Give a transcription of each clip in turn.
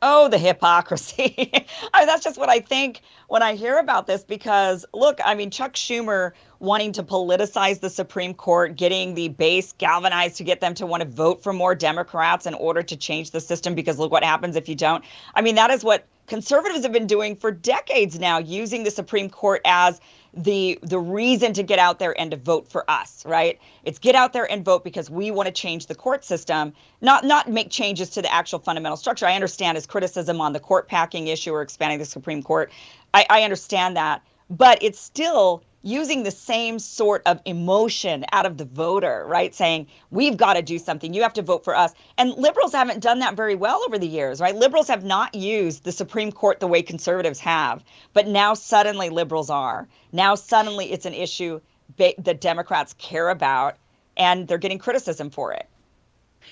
Oh, the hypocrisy. That's just what I think when I hear about this, because look, I mean, Chuck Schumer wanting to politicize the Supreme Court, getting the base galvanized to get them to want to vote for more Democrats in order to change the system, because look what happens if you don't. I mean, that is what conservatives have been doing for decades now, using the Supreme Court as the reason to get out there and to vote for us, right? It's get out there and vote because we want to change the court system, not make changes to the actual fundamental structure. I understand his criticism on the court packing issue or expanding the Supreme Court. I understand that, but it's still using the same sort of emotion out of the voter, right? Saying, we've got to do something. You have to vote for us. And liberals haven't done that very well over the years, right? Liberals have not used the Supreme Court the way conservatives have. But now suddenly liberals are. Now suddenly it's an issue that Democrats care about, and they're getting criticism for it.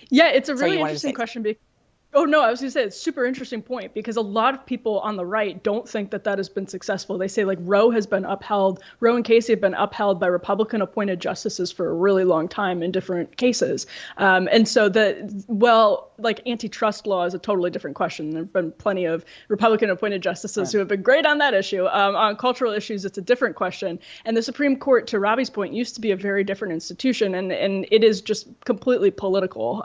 Yeah, it's a really interesting question. Oh, no, I was going to say it's a super interesting point, because a lot of people on the right don't think that that has been successful. They say like Roe and Casey have been upheld by Republican appointed justices for a really long time in different cases. And so like antitrust law is a totally different question. There have been plenty of Republican appointed justices who have been great on that issue. On cultural issues, it's a different question. And the Supreme Court, to Robby's point, used to be a very different institution, and it is just completely political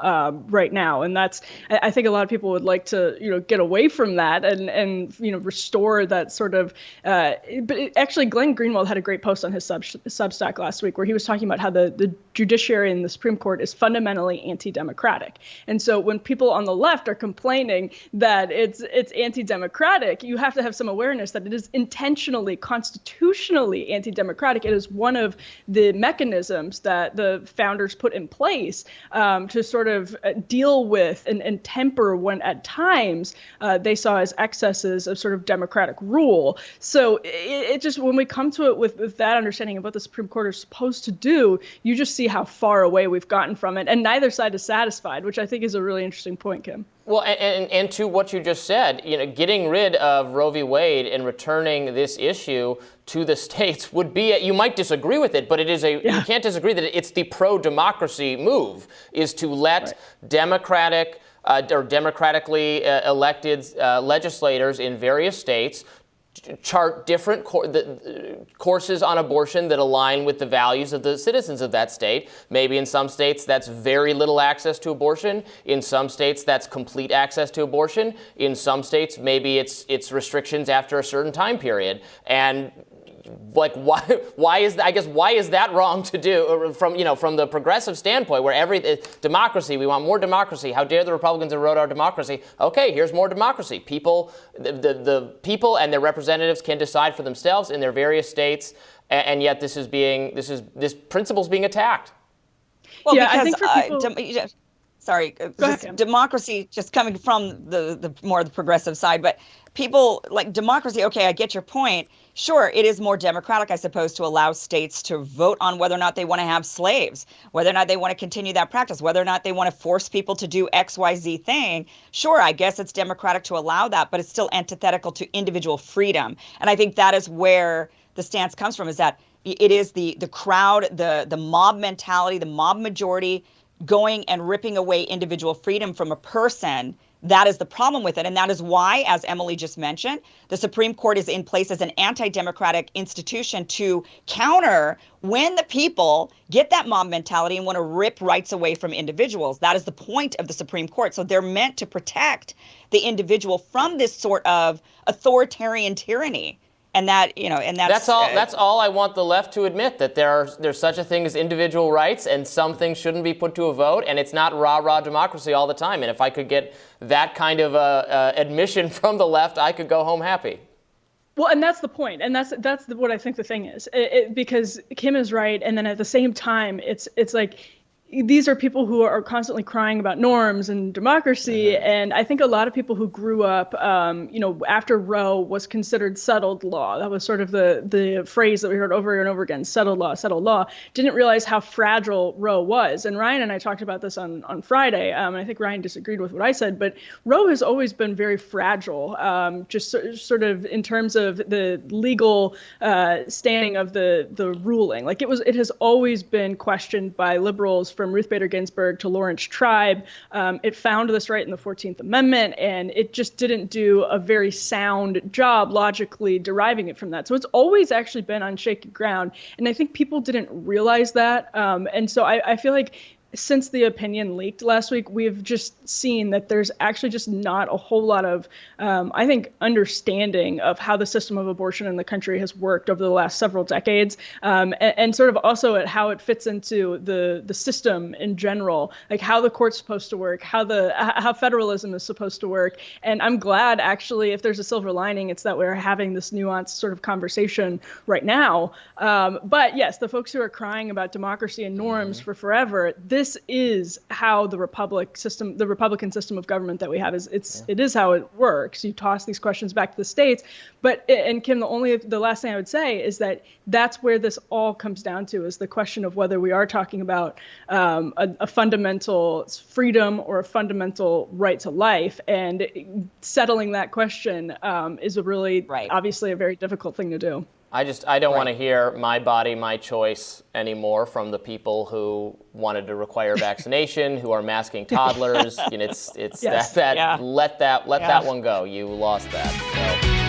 right now. And I think a lot of people would like to, get away from that and restore that sort of. But actually, Glenn Greenwald had a great post on his Substack last week where he was talking about how the judiciary in the Supreme Court is fundamentally anti-democratic. And so when people on the left are complaining that it's anti-democratic, you have to have some awareness that it is intentionally, constitutionally anti-democratic. It is one of the mechanisms that the founders put in place to sort of deal with and temper when at times they saw as excesses of sort of democratic rule. So it just, when we come to it with that understanding of what the Supreme Court is supposed to do, you just see how far away we've gotten from it. And neither side is satisfied, which I think is a really interesting point, Kim. Well, and to what you just said, getting rid of Roe v. Wade and returning this issue to the states would be, you might disagree with it, but it is you can't disagree that it's the pro-democracy move, is to let democratically elected legislators in various states chart different courses on abortion that align with the values of the citizens of that state. Maybe in some states that's very little access to abortion. In some states that's complete access to abortion. In some states maybe it's restrictions after a certain time period. And like, why is that wrong to do from the progressive standpoint, where democracy, we want more democracy. How dare the Republicans erode our democracy? Okay, here's more democracy. People, the people and their representatives can decide for themselves in their various states, and yet this principle's being attacked. Well, because I think for people, sorry, democracy, just coming from the more the progressive side, but people like democracy. Okay, I get your point. Sure, it is more democratic, I suppose, to allow states to vote on whether or not they want to have slaves, whether or not they want to continue that practice, whether or not they want to force people to do XYZ thing. Sure, I guess it's democratic to allow that, but it's still antithetical to individual freedom. And I think that is where the stance comes from, is that it is the crowd, the mob mentality, the mob majority going and ripping away individual freedom from a person. That is the problem with it. And that is why, as Emily just mentioned, the Supreme Court is in place as an anti-democratic institution to counter when the people get that mob mentality and want to rip rights away from individuals. That is the point of the Supreme Court. So they're meant to protect the individual from this sort of authoritarian tyranny. And that's all I want the left to admit, that there's such a thing as individual rights, and some things shouldn't be put to a vote, and it's not rah democracy all the time. And if I could get that kind of admission from the left, I could go home happy. Well, and that's the point, and that's what I think the thing is, because Kim is right, and then at the same time, it's like, these are people who are constantly crying about norms and democracy. And I think a lot of people who grew up, after Roe was considered settled law, that was sort of the phrase that we heard over and over again, settled law, didn't realize how fragile Roe was. And Ryan and I talked about this on Friday, and I think Ryan disagreed with what I said, but Roe has always been very fragile, just sort of in terms of the legal standing of the ruling. Like it has always been questioned by liberals from Ruth Bader Ginsburg to Lawrence Tribe. It found this right in the 14th Amendment, and it just didn't do a very sound job logically deriving it from that. So it's always actually been on shaky ground. And I think people didn't realize that. And so I feel like since the opinion leaked last week, we've just seen that there's actually just not a whole lot of, I think, understanding of how the system of abortion in the country has worked over the last several decades, and sort of also at how it fits into the system in general, like how the court's supposed to work, how federalism is supposed to work. And I'm glad, actually, if there's a silver lining, it's that we're having this nuanced sort of conversation right now. But yes, the folks who are crying about democracy and norms for forever, this is how the Republican system of government that we have it is how it works. You toss these questions back to the states. But, and Kim, the last thing I would say is that that's where this all comes down to, is the question of whether we are talking about a fundamental freedom or a fundamental right to life. And settling that question is a really, obviously a very difficult thing to do. I don't want to hear my body, my choice anymore from the people who wanted to require vaccination, who are masking toddlers. It's yes. Let that one go. You lost that. So.